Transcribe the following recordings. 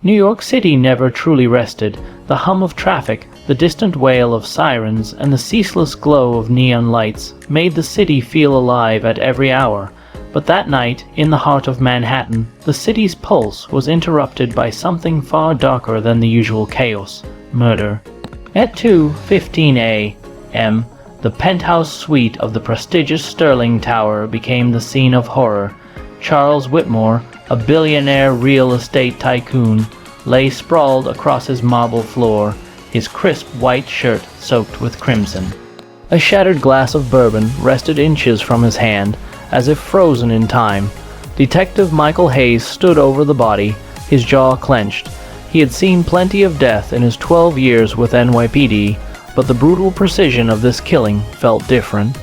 New York City never truly rested. The hum of traffic, the distant wail of sirens, and the ceaseless glow of neon lights made the city feel alive at every hour. But that night, in the heart of Manhattan, the city's pulse was interrupted by something far darker than the usual chaos: murder. At 2:15 a.m., the penthouse suite of the prestigious Sterling Tower became the scene of horror. Charles Whitmore, a billionaire real estate tycoon, lay sprawled across his marble floor, his crisp white shirt soaked with crimson. A shattered glass of bourbon rested inches from his hand, as if frozen in time. Detective Michael Hayes stood over the body, his jaw clenched. He had seen plenty of death in his 12 years with NYPD, but the brutal precision of this killing felt different.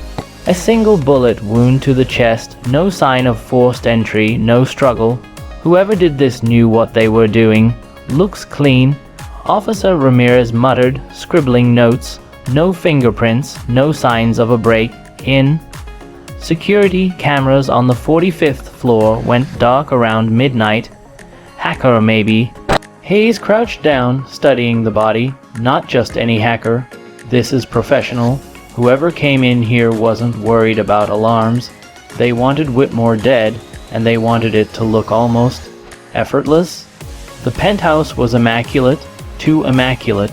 A single bullet wound to the chest, no sign of forced entry, no struggle. Whoever did this knew what they were doing. Looks clean. Officer Ramirez muttered, scribbling notes. No fingerprints, no signs of a break-in. Security cameras on the 45th floor went dark around midnight. Hacker, maybe. Hayes crouched down, studying the body. Not just any hacker. This is professional. Whoever came in here wasn't worried about alarms. They wanted Whitmore dead, and they wanted it to look almost effortless. The penthouse was immaculate, too immaculate.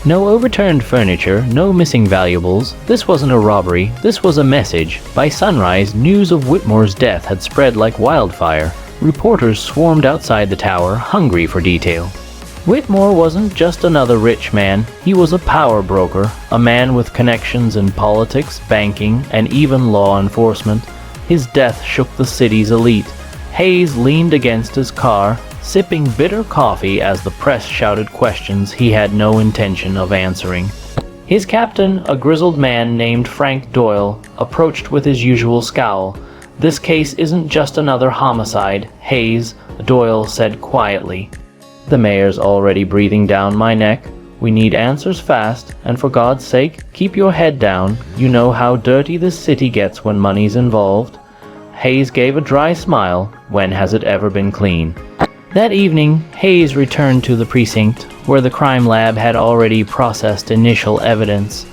No overturned furniture, no missing valuables. This wasn't a robbery, this was a message. By sunrise, news of Whitmore's death had spread like wildfire. Reporters swarmed outside the tower, hungry for detail. Whitmore wasn't just another rich man, he was a power broker, a man with connections in politics, banking, and even law enforcement. His death shook the city's elite. Hayes leaned against his car, sipping bitter coffee as the press shouted questions he had no intention of answering. His captain, a grizzled man named Frank Doyle, approached with his usual scowl. "This case isn't just another homicide, Hayes," Doyle said quietly. "The mayor's already breathing down my neck. We need answers fast, and for God's sake, keep your head down. You know how dirty this city gets when money's involved." Hayes gave a dry smile. When has it ever been clean? That evening, Hayes returned to the precinct, where the crime lab had already processed initial evidence.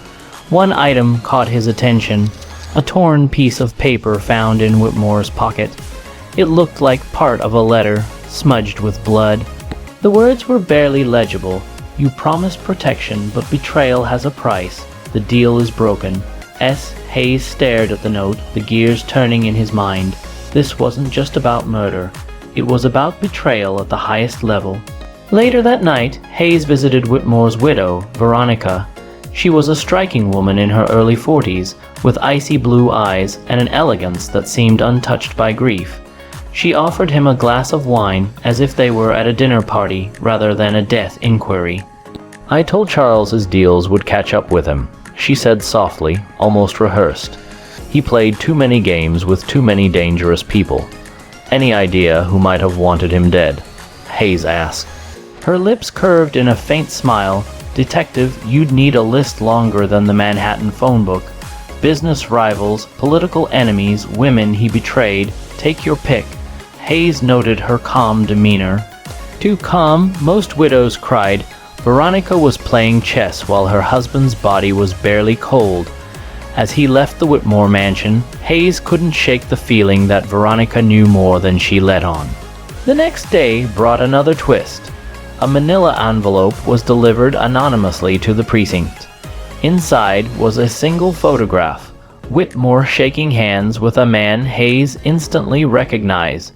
One item caught his attention, a torn piece of paper found in Whitmore's pocket. It looked like part of a letter, smudged with blood. The words were barely legible. "You promised protection, but betrayal has a price. The deal is broken." Hayes stared at the note, the gears turning in his mind. This wasn't just about murder. It was about betrayal at the highest level. Later that night, Hayes visited Whitmore's widow, Veronica. She was a striking woman in her early 40s, with icy blue eyes and an elegance that seemed untouched by grief. She offered him a glass of wine as if they were at a dinner party rather than a death inquiry. "I told Charles his deals would catch up with him," she said softly, almost rehearsed. "He played too many games with too many dangerous people." "Any idea who might have wanted him dead?" Hayes asked. Her lips curved in a faint smile. "Detective, you'd need a list longer than the Manhattan phone book. Business rivals, political enemies, women he betrayed. Take your pick." Hayes noted her calm demeanor. "Too calm? Most widows cried." Veronica was playing chess while her husband's body was barely cold. As he left the Whitmore mansion, Hayes couldn't shake the feeling that Veronica knew more than she let on. The next day brought another twist. A manila envelope was delivered anonymously to the precinct. Inside was a single photograph, Whitmore shaking hands with a man Hayes instantly recognized,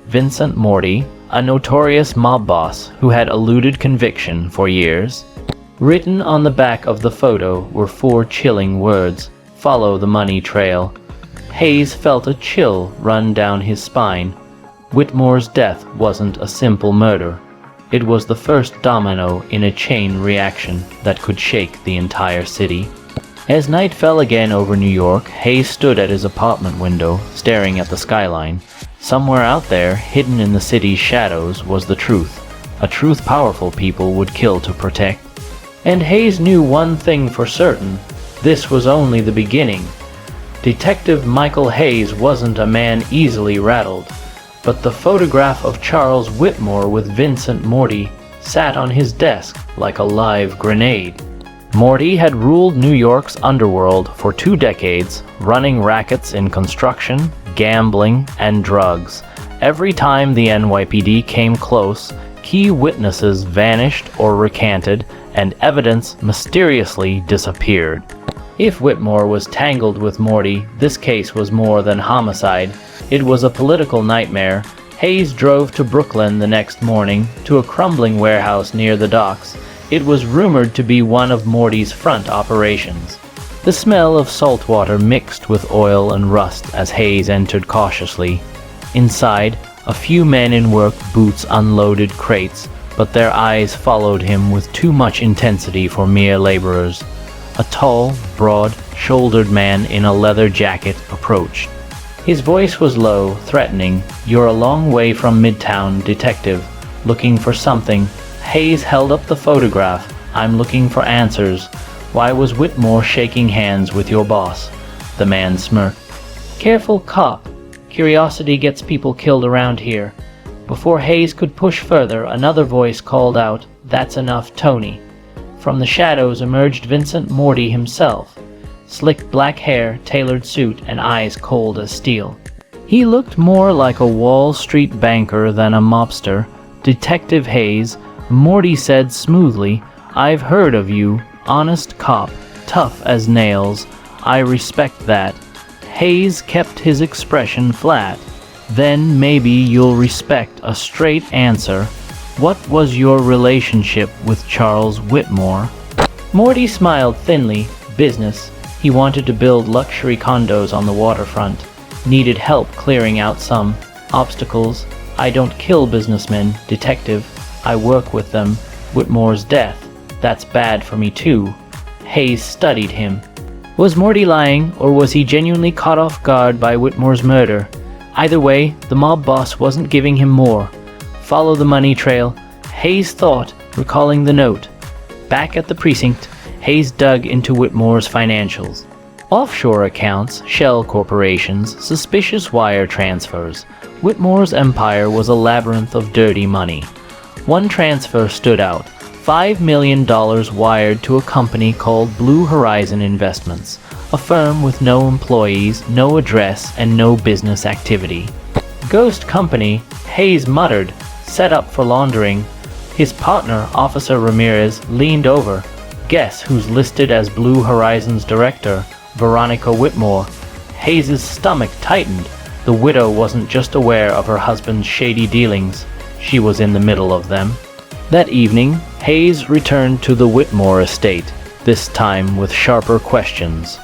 Vincent Morty, a notorious mob boss who had eluded conviction for years. Written on the back of the photo were 4 chilling words: "Follow the money trail." Hayes felt a chill run down his spine. Whitmore's death wasn't a simple murder. It was the first domino in a chain reaction that could shake the entire city. As night fell again over New York, Hayes stood at his apartment window, staring at the skyline. Somewhere out there, hidden in the city's shadows, was the truth. A truth powerful people would kill to protect. And Hayes knew one thing for certain. This was only the beginning. Detective Michael Hayes wasn't a man easily rattled. but the photograph of Charles Whitmore with Vincent Morty sat on his desk like a live grenade. Morty had ruled New York's underworld for 2 decades, running rackets in construction, gambling, and drugs. Every time the NYPD came close, key witnesses vanished or recanted, and evidence mysteriously disappeared. If Whitmore was tangled with Morty, this case was more than homicide. It was a political nightmare. Hayes drove to Brooklyn the next morning, to a crumbling warehouse near the docks. It was rumored to be one of Morty's front operations. The smell of salt water mixed with oil and rust as Hayes entered cautiously. Inside, a few men in work boots unloaded crates, but their eyes followed him with too much intensity for mere laborers. A tall, broad-shouldered man in a leather jacket approached. His voice was low, threatening. "You're a long way from Midtown, detective. Looking for something." Hayes held up the photograph. "I'm looking for answers. Why was Whitmore shaking hands with your boss?" The man smirked. "Careful, cop. Curiosity gets people killed around here." Before Hayes could push further, another voice called out, "That's enough, Tony." From the shadows emerged Vincent Morty himself. Slick black hair, tailored suit, and eyes cold as steel. He looked more like a Wall Street banker than a mobster. "Detective Hayes," Morty said smoothly, "I've heard of you. Honest cop, tough as nails. I respect that." Hayes kept his expression flat. "Then maybe you'll respect a straight answer. What was your relationship with Charles Whitmore?" Morty smiled thinly. "Business. He wanted to build luxury condos on the waterfront. Needed help clearing out some obstacles. I don't kill businessmen, detective. I work with them. Whitmore's death. That's bad for me too." Hayes studied him. Was Morty lying, or was he genuinely caught off guard by Whitmore's murder? Either way, the mob boss wasn't giving him more. Follow the money trail, Hayes thought, recalling the note. Back at the precinct, Hayes dug into Whitmore's financials. Offshore accounts, shell corporations, suspicious wire transfers. Whitmore's empire was a labyrinth of dirty money. One transfer stood out. $5 million wired to a company called Blue Horizon Investments, a firm with no employees, no address, and no business activity. Ghost company, Hayes muttered, set up for laundering. His partner, Officer Ramirez, leaned over. Guess who's listed as Blue Horizon's director? Veronica Whitmore. Hayes' stomach tightened. The widow wasn't just aware of her husband's shady dealings. She was in the middle of them. That evening, Hayes returned to the Whitmore estate, this time with sharper questions.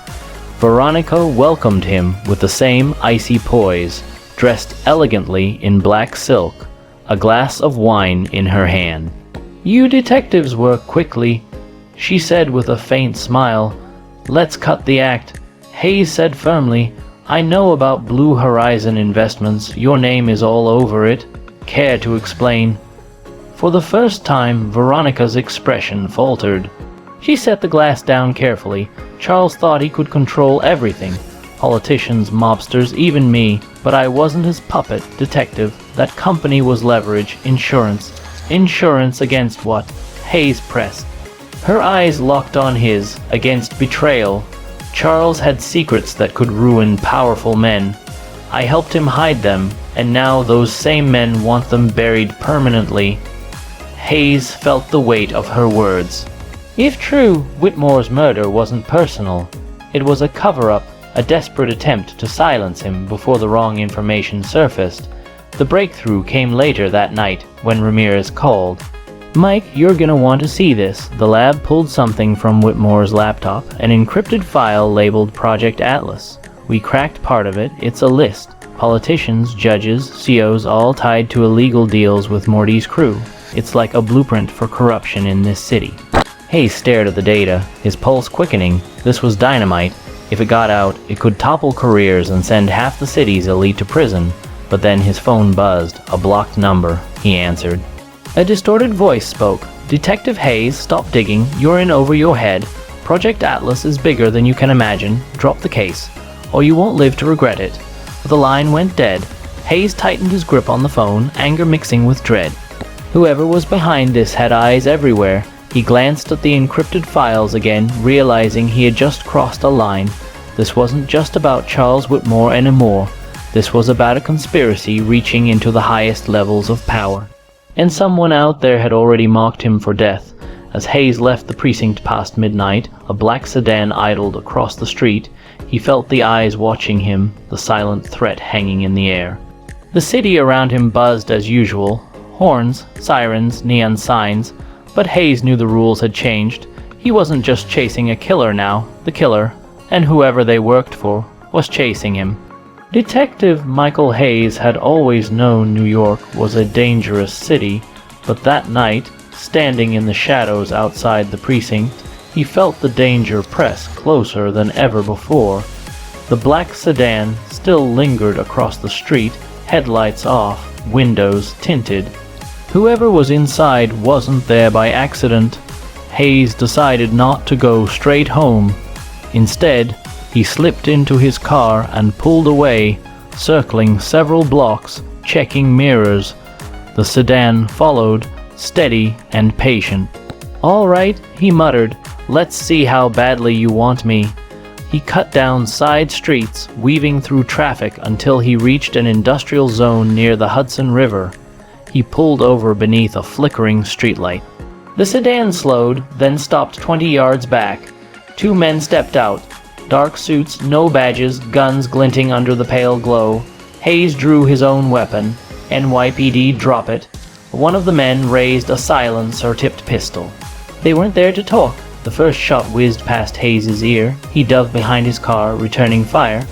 Veronica welcomed him with the same icy poise, dressed elegantly in black silk, a glass of wine in her hand. "You detectives work quickly," she said with a faint smile. "Let's cut the act." Hayes said firmly, "I know about Blue Horizon Investments. Your name is all over it. Care to explain?" For the first time, Veronica's expression faltered. She set the glass down carefully. "Charles thought he could control everything. Politicians, mobsters, even me. But I wasn't his puppet, detective. That company was leverage, insurance. Insurance against what?" Hayes pressed. Her eyes locked on his, against betrayal. Charles had secrets that could ruin powerful men. I helped him hide them, and now those same men want them buried permanently. Hayes felt the weight of her words. If true, Whitmore's murder wasn't personal. It was a cover-up, a desperate attempt to silence him before the wrong information surfaced. The breakthrough came later that night when Ramirez called. "Mike, you're gonna want to see this." The lab pulled something from Whitmore's laptop, an encrypted file labeled Project Atlas. "We cracked part of it. It's a list. Politicians, judges, COs all tied to illegal deals with Morty's crew. It's like a blueprint for corruption in this city." Hayes stared at the data, his pulse quickening. This was dynamite. If it got out, it could topple careers and send half the city's elite to prison. But then his phone buzzed. A blocked number. He answered. A distorted voice spoke. "Detective Hayes, stop digging. You're in over your head. Project Atlas is bigger than you can imagine. Drop the case, or you won't live to regret it." The line went dead. Hayes tightened his grip on the phone, anger mixing with dread. Whoever was behind this had eyes everywhere. He glanced at the encrypted files again, realizing he had just crossed a line. This wasn't just about Charles Whitmore anymore. This was about a conspiracy reaching into the highest levels of power. And someone out there had already marked him for death. As Hayes left the precinct past midnight, a black sedan idled across the street. He felt the eyes watching him, the silent threat hanging in the air. The city around him buzzed as usual. Horns, sirens, neon signs. But Hayes knew the rules had changed. He wasn't just chasing a killer now. The killer, and whoever they worked for, was chasing him. Detective Michael Hayes had always known New York was a dangerous city, but that night, standing in the shadows outside the precinct, he felt the danger press closer than ever before. The black sedan still lingered across the street, headlights off, windows tinted. Whoever was inside wasn't there by accident. Hayes decided not to go straight home. Instead, he slipped into his car and pulled away, circling several blocks, checking mirrors. The sedan followed, steady and patient. "All right," he muttered, "let's see how badly you want me." He cut down side streets, weaving through traffic until he reached an industrial zone near the Hudson River. He pulled over beneath a flickering streetlight. The sedan slowed, then stopped 20 yards back. Two men stepped out. Dark suits, no badges, guns glinting under the pale glow. Hayes drew his own weapon. NYPD, drop it. One of the men raised a silencer-tipped pistol. They weren't there to talk. The first shot whizzed past Hayes' ear. He dove behind his car, returning fire.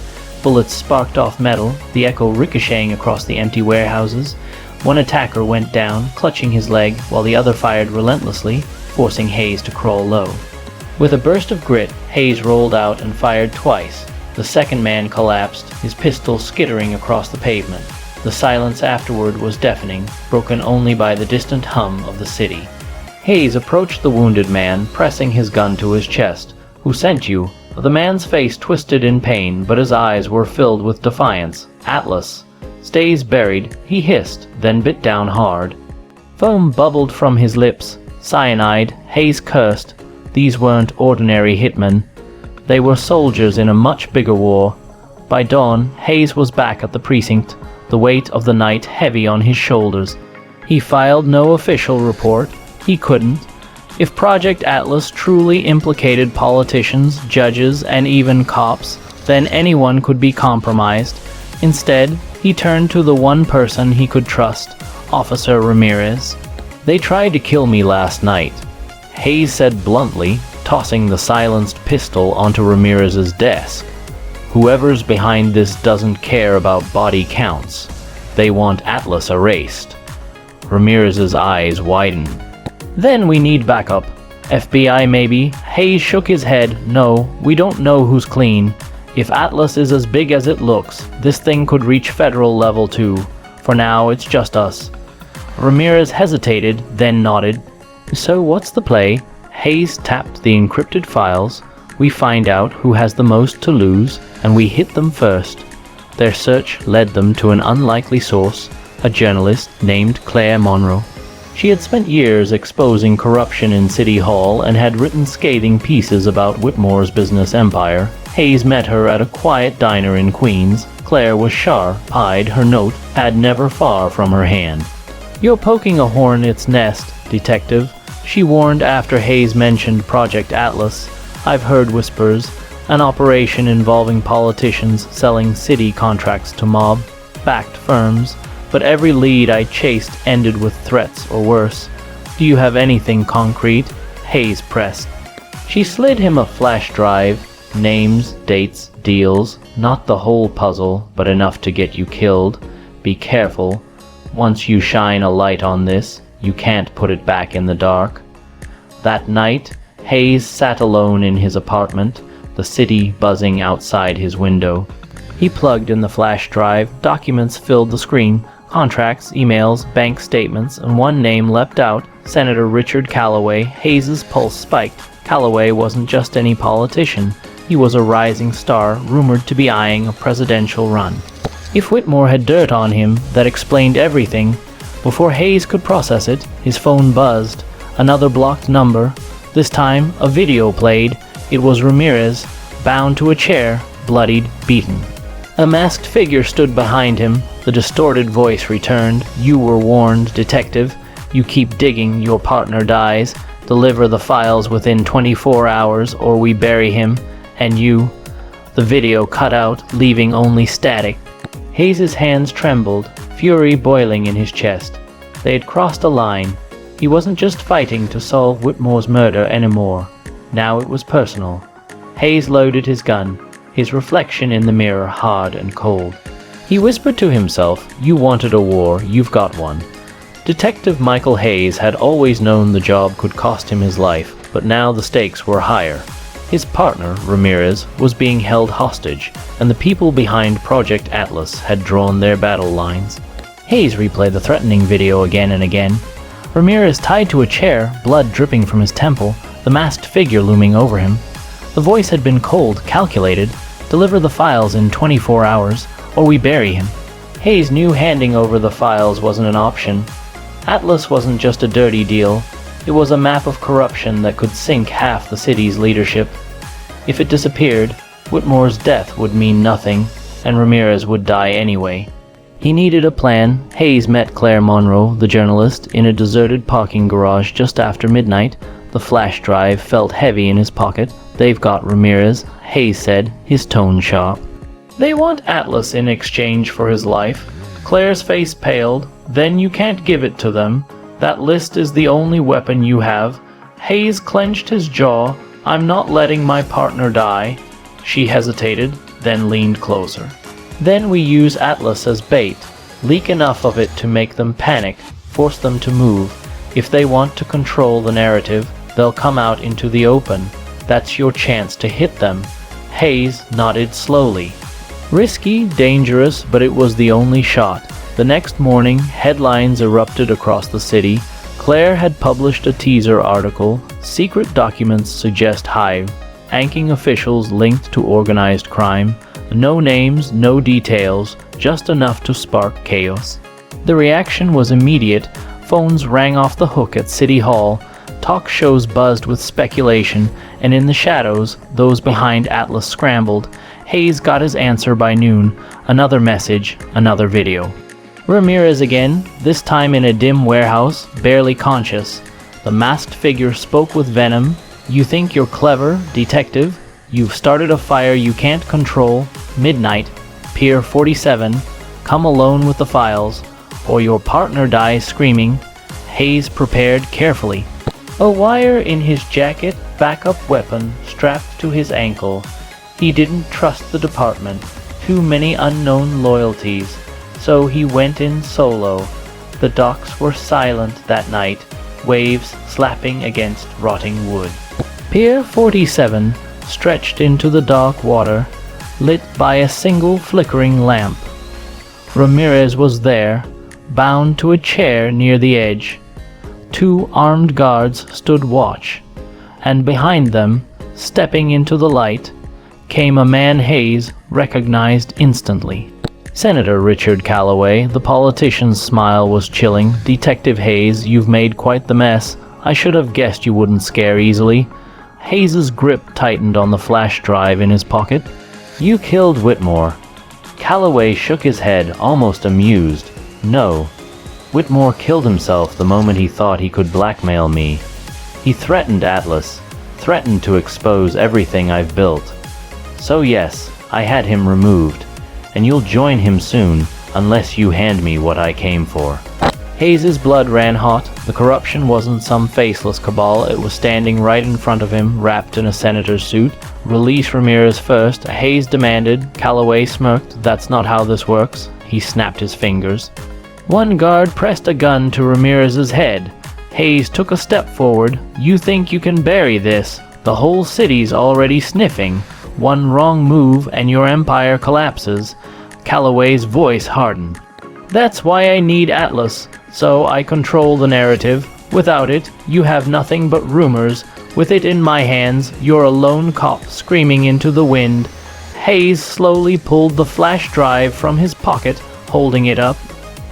Bullets sparked off metal, the echo ricocheting across the empty warehouses. One attacker went down, clutching his leg, while the other fired relentlessly, forcing Hayes to crawl low. With a burst of grit, Hayes rolled out and fired twice. The second man collapsed, his pistol skittering across the pavement. The silence afterward was deafening, broken only by the distant hum of the city. Hayes approached the wounded man, pressing his gun to his chest. "Who sent you?" The man's face twisted in pain, but his eyes were filled with defiance. "Atlas." "Stays buried," he hissed, then bit down hard. Foam bubbled from his lips. Cyanide, Hayes cursed. These weren't ordinary hitmen. They were soldiers in a much bigger war. By dawn, Hayes was back at the precinct, the weight of the night heavy on his shoulders. He filed no official report. He couldn't. If Project Atlas truly implicated politicians, judges, and even cops, then anyone could be compromised. Instead, he turned to the one person he could trust, Officer Ramirez. "They tried to kill me last night," Hayes said bluntly, tossing the silenced pistol onto Ramirez's desk. "Whoever's behind this doesn't care about body counts. They want Atlas erased." Ramirez's eyes widened. "Then we need backup. FBI maybe?" Hayes shook his head. "No, we don't know who's clean. If Atlas is as big as it looks, this thing could reach federal level too. For now, it's just us." Ramirez hesitated, then nodded. "So what's the play?" Hayes tapped the encrypted files. "We find out who has the most to lose, and we hit them first." Their search led them to an unlikely source, a journalist named Claire Monroe. She had spent years exposing corruption in City Hall and had written scathing pieces about Whitmore's business empire. Hayes met her at a quiet diner in Queens. Claire was sharp-eyed, her note had never far from her hand. "You're poking a hornet's nest, detective," she warned after Hayes mentioned Project Atlas. "I've heard whispers, an operation involving politicians selling city contracts to mob-backed firms, but every lead I chased ended with threats or worse. Do you have anything concrete?" Hayes pressed. She slid him a flash drive. Names, dates, deals, not the whole puzzle, but enough to get you killed. Be careful. Once you shine a light on this, you can't put it back in the dark. That night, Hayes sat alone in his apartment, the city buzzing outside his window. He plugged in the flash drive. Documents filled the screen. Contracts, emails, bank statements, and one name leapt out, Senator Richard Callaway. Hayes' pulse spiked. Callaway wasn't just any politician. He was a rising star, rumored to be eyeing a presidential run. If Whitmore had dirt on him that explained everything, before Hayes could process it, his phone buzzed. Another blocked number. This time, a video played. It was Ramirez, bound to a chair, bloodied, beaten. A masked figure stood behind him. The distorted voice returned. "You were warned, detective. You keep digging, your partner dies. Deliver the files within 24 hours or we bury him. And you." The video cut out, leaving only static. Hayes' hands trembled, fury boiling in his chest. They had crossed a line. He wasn't just fighting to solve Whitmore's murder anymore. Now it was personal. Hayes loaded his gun, his reflection in the mirror hard and cold. He whispered to himself, "You wanted a war, you've got one." Detective Michael Hayes had always known the job could cost him his life, but now the stakes were higher. His partner, Ramirez, was being held hostage, and the people behind Project Atlas had drawn their battle lines. Hayes replayed the threatening video again and again. Ramirez tied to a chair, blood dripping from his temple, the masked figure looming over him. The voice had been cold, calculated. "Deliver the files in 24 hours, or we bury him." Hayes knew handing over the files wasn't an option. Atlas wasn't just a dirty deal. It was a map of corruption that could sink half the city's leadership. If it disappeared, Whitmore's death would mean nothing, and Ramirez would die anyway. He needed a plan. Hayes met Claire Monroe, the journalist, in a deserted parking garage just after midnight. The flash drive felt heavy in his pocket. "They've got Ramirez," Hayes said, his tone sharp. "They want Atlas in exchange for his life." Claire's face paled. "Then you can't give it to them. That list is the only weapon you have." Hayes clenched his jaw. "I'm not letting my partner die." She hesitated, then leaned closer. "Then we use Atlas as bait. Leak enough of it to make them panic, force them to move. If they want to control the narrative, they'll come out into the open. That's your chance to hit them." Hayes nodded slowly. Risky, dangerous, but it was the only shot. The next morning, headlines erupted across the city. Claire had published a teaser article. Secret documents suggest high-ranking officials linked to organized crime. No names, no details, just enough to spark chaos. The reaction was immediate. Phones rang off the hook at City Hall. Talk shows buzzed with speculation, and in the shadows, those behind Atlas scrambled. Hayes got his answer by noon. Another message, another video. Ramirez again, this time in a dim warehouse, barely conscious. The masked figure spoke with venom. "You think you're clever, detective? You've started a fire you can't control. Midnight, Pier 47. Come alone with the files, or your partner dies screaming." Hayes prepared carefully. A wire in his jacket, backup weapon strapped to his ankle. He didn't trust the department. Too many unknown loyalties. So he went in solo. The docks were silent that night, waves slapping against rotting wood. Pier 47 stretched into the dark water, lit by a single flickering lamp. Ramirez was there, bound to a chair near the edge. 2 armed guards stood watch, and behind them, stepping into the light, came a man Hayes recognized instantly. Senator Richard Calloway. The politician's smile was chilling. "Detective Hayes, you've made quite the mess. I should have guessed you wouldn't scare easily." Hayes's grip tightened on the flash drive in his pocket. "You killed Whitmore." Calloway shook his head, almost amused. "No. Whitmore killed himself the moment he thought he could blackmail me. He threatened Atlas, threatened to expose everything I've built. So yes, I had him removed. And you'll join him soon, unless you hand me what I came for." Hayes' blood ran hot. The corruption wasn't some faceless cabal. It was standing right in front of him, wrapped in a senator's suit. "Release Ramirez first," Hayes demanded. Calloway smirked. "That's not how this works." He snapped his fingers. One guard pressed a gun to Ramirez's head. Hayes took a step forward. "You think you can bury this? The whole city's already sniffing. One wrong move and your empire collapses." Calloway's voice hardened. "That's why I need Atlas, so I control the narrative. Without it, you have nothing but rumors. With it in my hands, you're a lone cop screaming into the wind." Hayes slowly pulled the flash drive from his pocket, holding it up.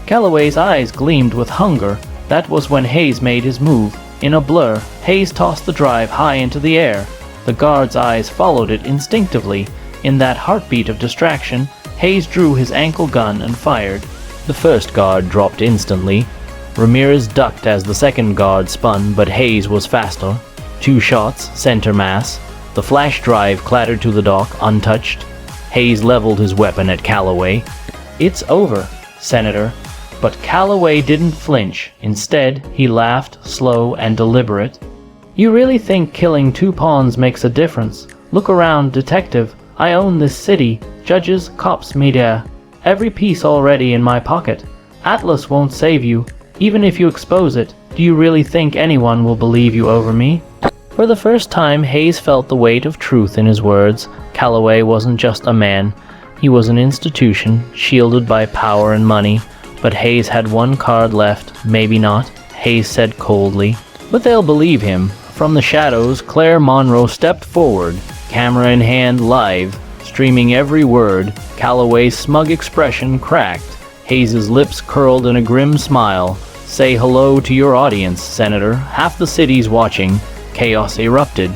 Calloway's eyes gleamed with hunger. That was when Hayes made his move. In a blur, Hayes tossed the drive high into the air. The guard's eyes followed it instinctively. In that heartbeat of distraction, Hayes drew his ankle gun and fired. The first guard dropped instantly. Ramirez ducked as the second guard spun, but Hayes was faster. 2 shots, center mass. The flash drive clattered to the dock, untouched. Hayes leveled his weapon at Calloway. "It's over, Senator." But Calloway didn't flinch. Instead, he laughed, slow and deliberate. "You really think killing 2 pawns makes a difference? Look around, detective. I own this city. Judges, cops, media. Every piece already in my pocket. Atlas won't save you. Even if you expose it, do you really think anyone will believe you over me?" For the first time, Hayes felt the weight of truth in his words. Calloway wasn't just a man. He was an institution, shielded by power and money. But Hayes had one card left. "Maybe not," Hayes said coldly. "But they'll believe him." From the shadows, Claire Monroe stepped forward, camera in hand, live, streaming every word. Calloway's smug expression cracked. Hayes's lips curled in a grim smile. "Say hello to your audience, Senator. Half the city's watching." Chaos erupted.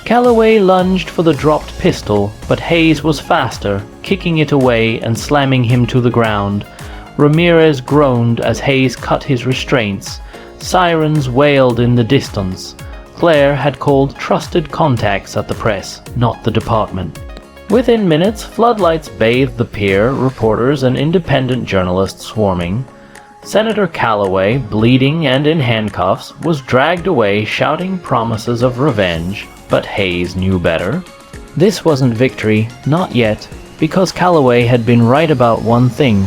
Calloway lunged for the dropped pistol, but Hayes was faster, kicking it away and slamming him to the ground. Ramirez groaned as Hayes cut his restraints. Sirens wailed in the distance. Claire had called trusted contacts at the press, not the department. Within minutes, floodlights bathed the pier, reporters and independent journalists swarming. Senator Calloway, bleeding and in handcuffs, was dragged away shouting promises of revenge, but Hayes knew better. This wasn't victory, not yet, because Calloway had been right about one thing.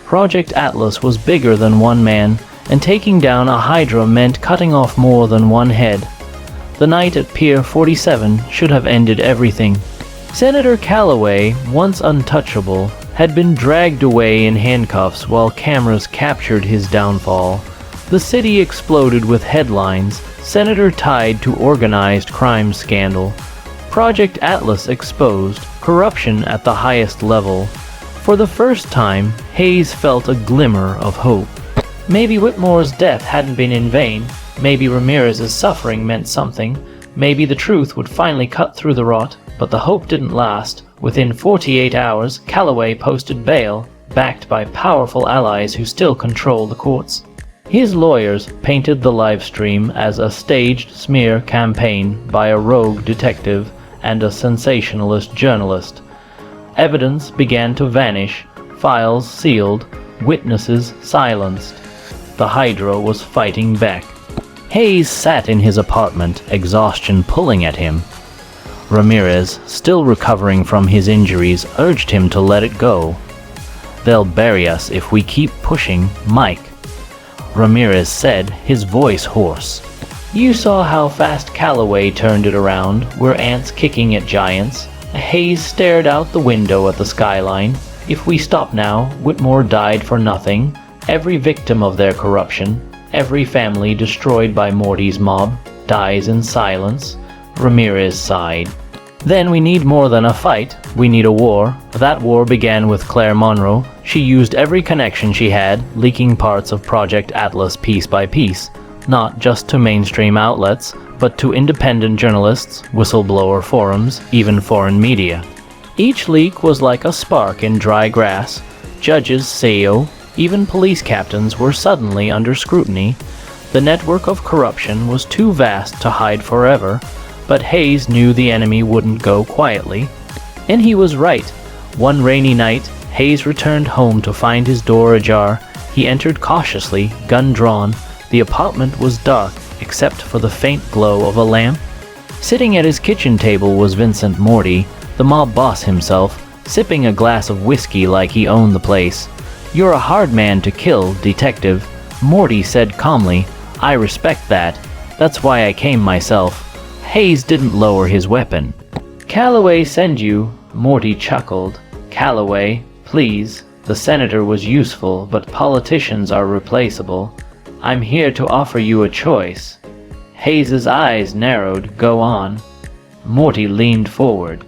Project Atlas was bigger than one man, and taking down a Hydra meant cutting off more than one head. The night at Pier 47 should have ended everything. Senator Calloway, once untouchable, had been dragged away in handcuffs while cameras captured his downfall. The city exploded with headlines, Senator tied to organized crime scandal. Project Atlas exposed, corruption at the highest level. For the first time, Hayes felt a glimmer of hope. Maybe Whitmore's death hadn't been in vain. Maybe Ramirez's suffering meant something. Maybe the truth would finally cut through the rot, but the hope didn't last. Within 48 hours, Calloway posted bail, backed by powerful allies who still control the courts. His lawyers painted the live stream as a staged smear campaign by a rogue detective and a sensationalist journalist. Evidence began to vanish, files sealed, witnesses silenced. The Hydra was fighting back. Hayes sat in his apartment, exhaustion pulling at him. Ramirez, still recovering from his injuries, urged him to let it go. "They'll bury us if we keep pushing, Mike," Ramirez said, his voice hoarse. "You saw how fast Calloway turned it around. We're ants kicking at giants." Hayes stared out the window at the skyline. "If we stop now, Whitmore died for nothing. Every victim of their corruption, every family destroyed by Morty's mob, dies in silence." Ramirez sighed. "Then we need more than a fight. We need a war." That war began with Claire Monroe. She used every connection she had, leaking parts of Project Atlas piece by piece. Not just to mainstream outlets, but to independent journalists, whistleblower forums, even foreign media. Each leak was like a spark in dry grass. Judges, CEO, even police captains were suddenly under scrutiny. The network of corruption was too vast to hide forever, but Hayes knew the enemy wouldn't go quietly. And he was right. One rainy night, Hayes returned home to find his door ajar. He entered cautiously, gun drawn. The apartment was dark, except for the faint glow of a lamp. Sitting at his kitchen table was Vincent Morty, the mob boss himself, sipping a glass of whiskey like he owned the place. "You're a hard man to kill, detective," Morty said calmly. "I respect that. That's why I came myself." Hayes didn't lower his weapon. "Calloway send you," Morty chuckled. "Calloway, please. The senator was useful, but politicians are replaceable. I'm here to offer you a choice." Hayes's eyes narrowed. "Go on." Morty leaned forward.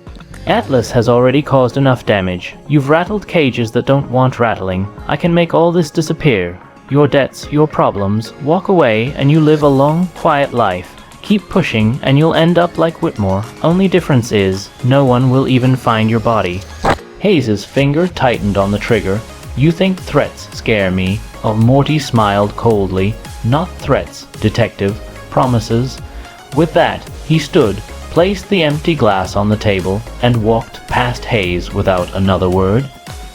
Atlas has already caused enough damage. You've rattled cages that don't want rattling. I can make all this disappear. Your debts, your problems. Walk away and you live a long, quiet life. Keep pushing and you'll end up like Whitmore. Only difference is, no one will even find your body. Hayes's finger tightened on the trigger. You think threats scare me? Oh, Morty smiled coldly. Not threats, detective. Promises. With that, he stood, placed the empty glass on the table, and walked past Hayes without another word.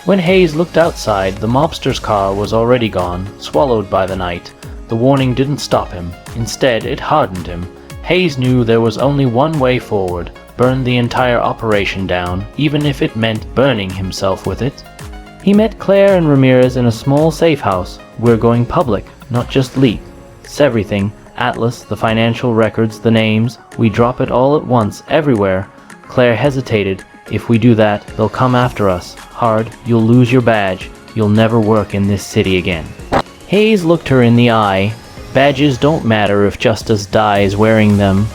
When Hayes looked outside, the mobster's car was already gone, swallowed by the night. The warning didn't stop him. Instead, it hardened him. Hayes knew there was only one way forward: burn the entire operation down, even if it meant burning himself with it. He met Claire and Ramirez in a small safe house. We're going public, not just leak. It's everything. Atlas, the financial records, the names. We drop it all at once, everywhere. Claire hesitated. If we do that, they'll come after us. Hard, you'll lose your badge. You'll never work in this city again. Hayes looked her in the eye. Badges don't matter if Justice dies wearing them.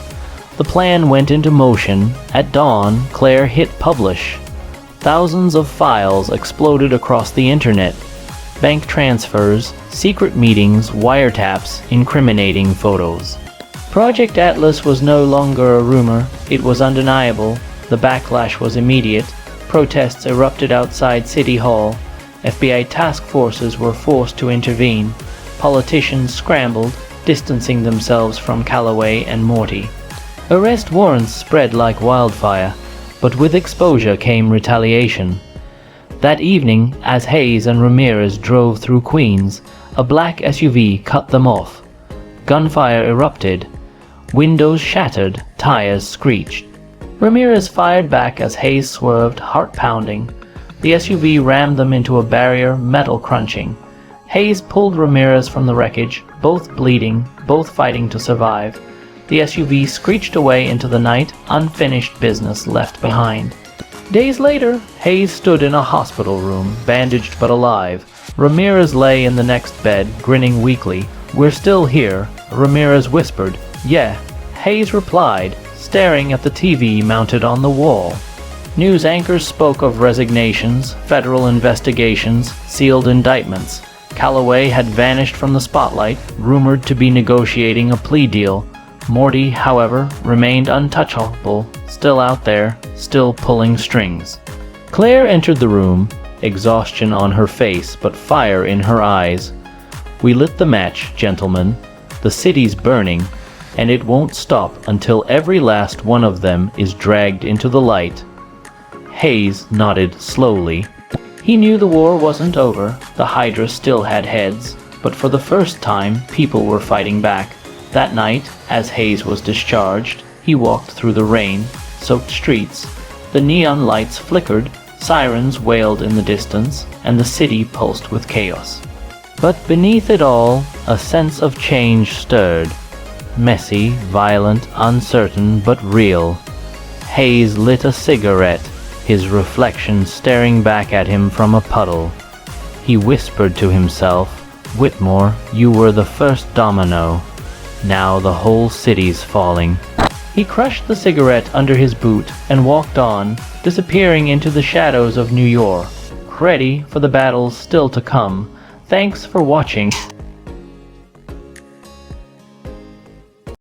The plan went into motion. At dawn, Claire hit publish. Thousands of files exploded across the internet. Bank transfers, secret meetings, wiretaps, incriminating photos. Project Atlas was no longer a rumor. It was undeniable. The backlash was immediate. Protests erupted outside City Hall. FBI task forces were forced to intervene. Politicians scrambled, distancing themselves from Calloway and Morty. Arrest warrants spread like wildfire, but with exposure came retaliation. That evening, as Hayes and Ramirez drove through Queens, a black SUV cut them off. Gunfire erupted. Windows shattered, tires screeched. Ramirez fired back as Hayes swerved, heart pounding. The SUV rammed them into a barrier, metal crunching. Hayes pulled Ramirez from the wreckage, both bleeding, both fighting to survive. The SUV screeched away into the night, unfinished business left behind. Days later, Hayes stood in a hospital room, bandaged but alive. Ramirez lay in the next bed, grinning weakly. "We're still here," Ramirez whispered. "Yeah," Hayes replied, staring at the TV mounted on the wall. News anchors spoke of resignations, federal investigations, sealed indictments. Calloway had vanished from the spotlight, rumored to be negotiating a plea deal. Morty, however, remained untouchable, still out there, still pulling strings. Claire entered the room, exhaustion on her face but fire in her eyes. "We lit the match, gentlemen. The city's burning, and it won't stop until every last one of them is dragged into the light." Hayes nodded slowly. He knew the war wasn't over. The Hydra still had heads, but for the first time, people were fighting back. That night, as Hayes was discharged, he walked through the rain-soaked streets. The neon lights flickered, sirens wailed in the distance, and the city pulsed with chaos. But beneath it all, a sense of change stirred. Messy, violent, uncertain, but real. Hayes lit a cigarette, his reflection staring back at him from a puddle. He whispered to himself, "Whitmore, you were the first domino. Now the whole city's falling." He crushed the cigarette under his boot and walked on, disappearing into the shadows of New York, ready for the battles still to come. Thanks for watching.